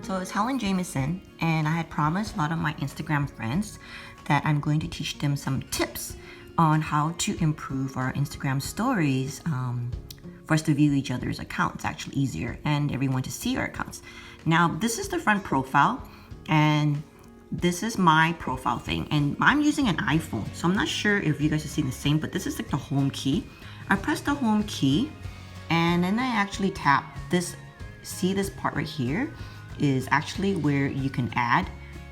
So it's Helen Jamieson, and I had promised a lot of my Instagram friends that I'm going to teach them some tips on how to improve our Instagram stories for us to view each other's accounts actually easier and everyone to see our accounts. Now, this is the front profile, and this is my profile thing, and I'm using an iPhone, so I'm not sure if you guys are seeing the same, but this is like the home key. I press the home key, and then I actually tap this. See this part right here is actually where you can add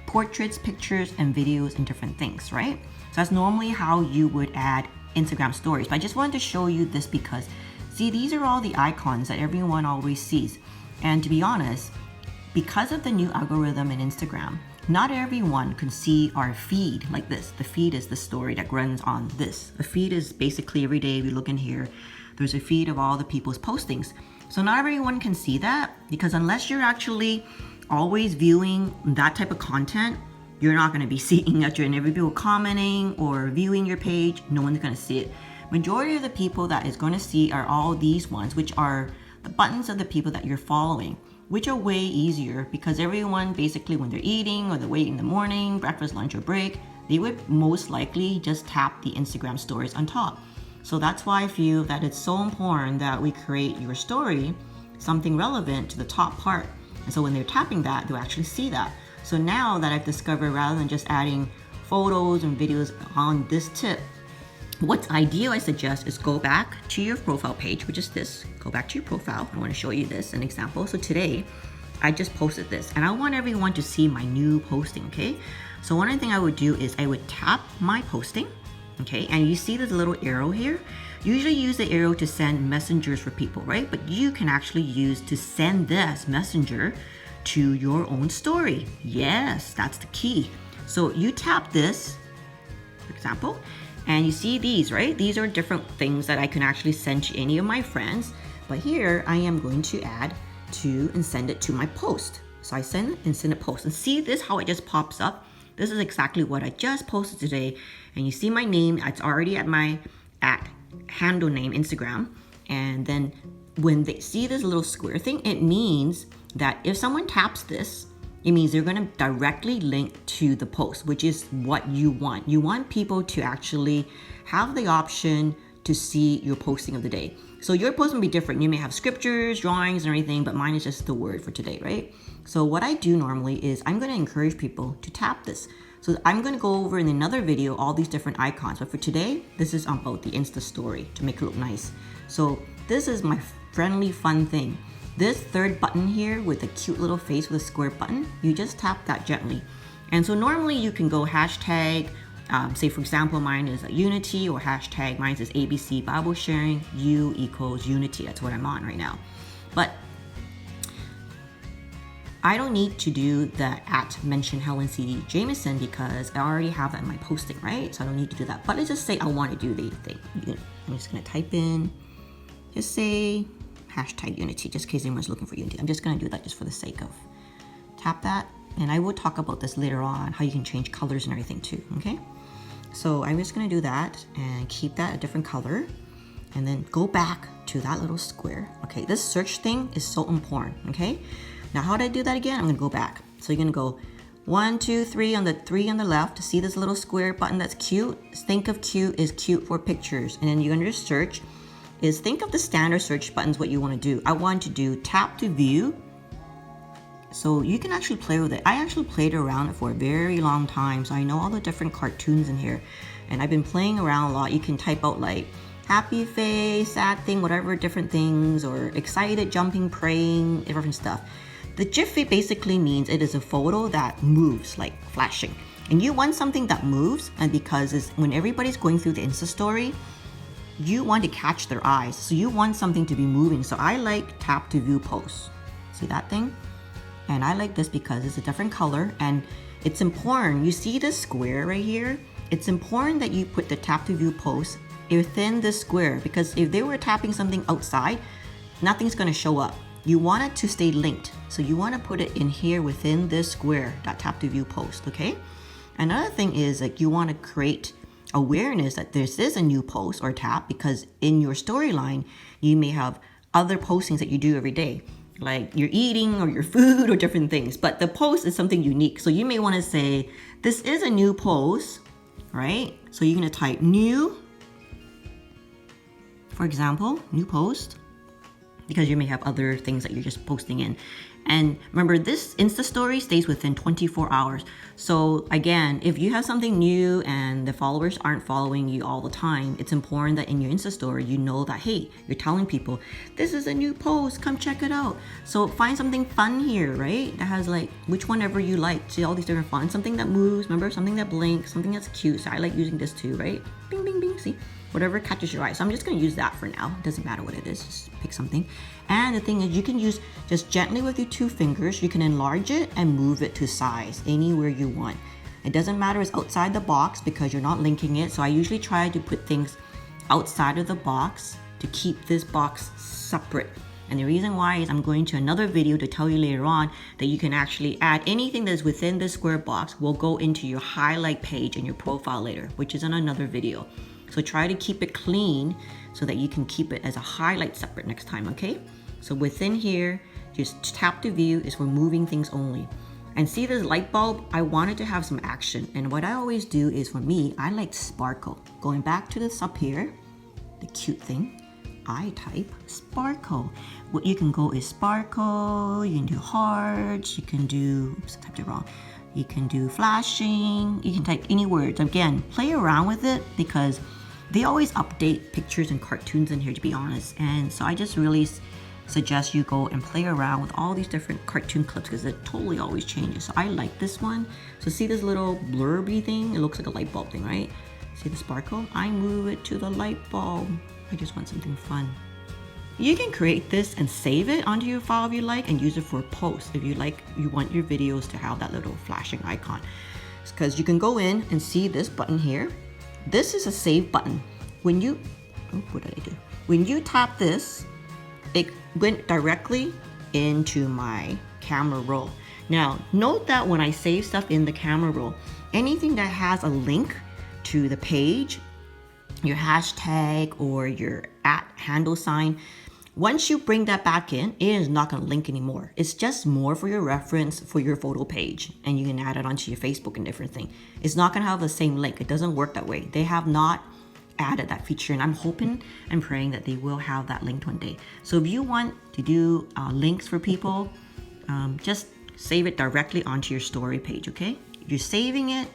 portraits, pictures, and videos and different things, right? So that's normally how you would add Instagram stories. But I just wanted to show you this because, see, these are all the icons that everyone always sees. And to be honest, because of the new algorithm in Instagram, not everyone can see our feed like this. The feed is the story that runs on this. The feed is basically every day we look in here, there's a feed of all the people's postings. So not everyone can see that, because unless you're actually always viewing that type of content, you're not going to be seeing that you're in every people commenting or viewing your page. No one's going to see it. Majority of the people that is going to see are all these ones, which are the buttons of the people that you're following, which are way easier because everyone basically when they're eating or they're waiting in the morning, breakfast, lunch, or break, they would most likely just tap the Instagram stories on top. So that's why I feel that it's so important that we create your story something relevant to the top part. And so when they're tapping that, they'll actually see that. So now that I've discovered, rather than just adding photos and videos on this tip, what's ideal, I suggest, is go back to your profile page, which is this. Go back to your profile. I want to show you this, an example. So today, I just posted this, and I want everyone to see my new posting, okay? So one thing I would do is I would tap my posting, okay? And you see this little arrow here? Usually use the arrow to send messengers for people, right? But you can actually use to send this messenger to your own story. Yes, that's the key. So you tap this, for example, and you see these, right? These are different things that I can actually send to any of my friends. But here I am going to add to and send it to my post. So I send and send a post, and see this, how it just pops up. This is exactly what I just posted today. And you see my name, it's already at my handle name, Instagram. And then when they see this little square thing, it means that if someone taps this, it means they're going to directly link to the post, which is what you want. You want people to actually have the option to see your posting of the day. So your post will be different. You may have scriptures, drawings, and everything, but mine is just the word for today, right? So what I do normally is I'm going to encourage people to tap this. So I'm going to go over in another video all these different icons, but for today, this is about the Insta story to make it look nice. So this is my friendly, fun thing. This third button here with a cute little face with a square button, you just tap that gently. And so normally you can go hashtag, say for example, mine is unity, or hashtag, mine is ABC Bible sharing, U equals unity. That's what I'm on right now. But I don't need to do the @mention Helen CD Jamieson because I already have that in my posting, right? So I don't need to do that. But let's just say I want to do the thing. I'm just going to type in, just say hashtag unity, just in case anyone's looking for unity. I'm just going to do that just for the sake of tap that. And I will talk about this later on, how you can change colors and everything too, okay? So I'm just going to do that and keep that a different color. And then go back to that little square. Okay, this search thing is so important, okay? Now, how do I do that again? I'm gonna go back. So you're gonna go 1, 2, 3 on the 3 on the left. See this little square button that's cute? Think of cute is cute for pictures. And then you're gonna just search is think of the standard search buttons, what you wanna do. I want to do tap to view. So you can actually play with it. I actually played around it for a very long time. So I know all the different cartoons in here. And I've been playing around a lot. You can type out like happy face, sad thing, whatever, different things, or excited, jumping, praying, different stuff. The GIF basically means it is a photo that moves, like flashing. And you want something that moves, and because when everybody's going through the Insta story, you want to catch their eyes. So you want something to be moving. So I like tap to view posts. See that thing? And I like this because it's a different color, and it's important. You see this square right here? It's important that you put the tap to view post within this square, because if they were tapping something outside, nothing's going to show up. You want it to stay linked. So you want to put it in here within this square, that tap to view post, okay? Another thing is like you want to create awareness that this is a new post or tap, because in your storyline, you may have other postings that you do every day. like you're eating or your food or different things, but the post is something unique. So you may want to say, this is a new post, right? So you're going to type new, for example, new post, because you may have other things that you're just posting in. And remember, this Insta story stays within 24 hours. So again, if you have something new and the followers aren't following you all the time, it's important that in your Insta story, you know that, hey, you're telling people, this is a new post, come check it out. So find something fun here, right? That has like, which one ever you like. See all these different fun, something that moves, remember, something that blinks, something that's cute. So I like using this too, right? Bing, bing, bing, see? Whatever catches your eye. So I'm just gonna use that for now. It doesn't matter what it is, just pick something. And the thing is, you can use just gently with your 2 fingers, you can enlarge it and move it to size anywhere you want. It doesn't matter it's outside the box because you're not linking it. So I usually try to put things outside of the box to keep this box separate. And the reason why is I'm going to another video to tell you later on that you can actually add anything that's within the square box will go into your highlight page in your profile later, which is in another video. So try to keep it clean so that you can keep it as a highlight separate next time, okay? So within here, just tap to view is for moving things only. And see this light bulb? I wanted to have some action. And what I always do is, for me, I like sparkle. Going back to this up here, the cute thing, I type sparkle. What you can go is sparkle, you can do hearts, you can do, oops, I typed it wrong. You can do flashing, you can type any words. Again, play around with it because they always update pictures and cartoons in here, to be honest. And so I just really suggest you go and play around with all these different cartoon clips because it totally always changes. So I like this one. So see this little blurby thing? It looks like a light bulb thing, right? See the sparkle? I move it to the light bulb. I just want something fun. You can create this and save it onto your file if you like and use it for a post if you like, you want your videos to have that little flashing icon. Because you can go in and see this button here. This is a save button. When you, oh, what did I do? When you tap this, it went directly into my camera roll. Now, note that when I save stuff in the camera roll, anything that has a link to the page, your hashtag or your @handle sign, once you bring that back in, it is not going to link anymore. It's just more for your reference for your photo page, and you can add it onto your Facebook and different thing. It's not going to have the same link. It doesn't work that way. They have not added that feature, and I'm hoping and praying that they will have that linked one day. So if you want to do links for people, just save it directly onto your story page, okay? You're saving it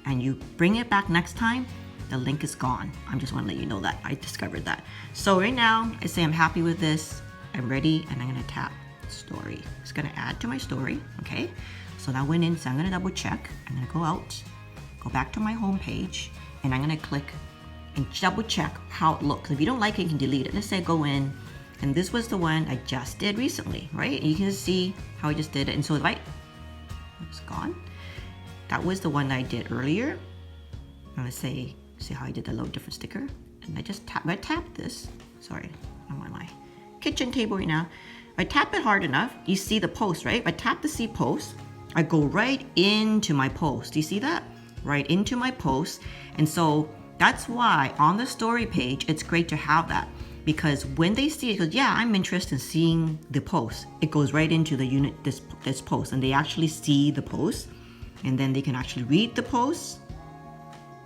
and you bring it back next time, the link is gone. I just want to let you know that I discovered that. So right now I say I'm happy with this, I'm ready, and I'm going to tap story. It's going to add to my story, okay? So that went in, so I'm going to double check. I'm going to go out, go back to my home page, and I'm going to click and double check how it looks. If you don't like it, you can delete it. Let's say go in, and this was the one I just did recently, right? You can see how I just did it. And so if I, it's gone. That was the one that I did earlier. Now let's say, see how I did a little different sticker? And I just tap, I tap this. Sorry, I'm on my kitchen table right now. If I tap it hard enough, you see the post, right? If I tap the see post, I go right into my post. Do you see that? Right into my post. And so that's why on the story page, it's great to have that, because when they see it, goes, yeah, I'm interested in seeing the post. It goes right into the unit, this post, and they actually see the post, and then they can actually read the post,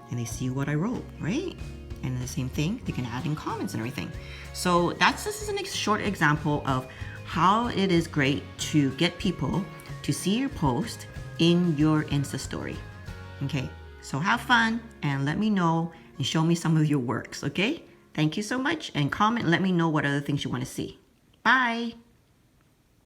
and they see what I wrote, right? And the same thing, they can add in comments and everything. So this is a short example of how it is great to get people to see your post in your Insta story. Okay, so have fun and let me know and show me some of your works, okay? Thank you so much, and comment and let me know what other things you want to see. Bye.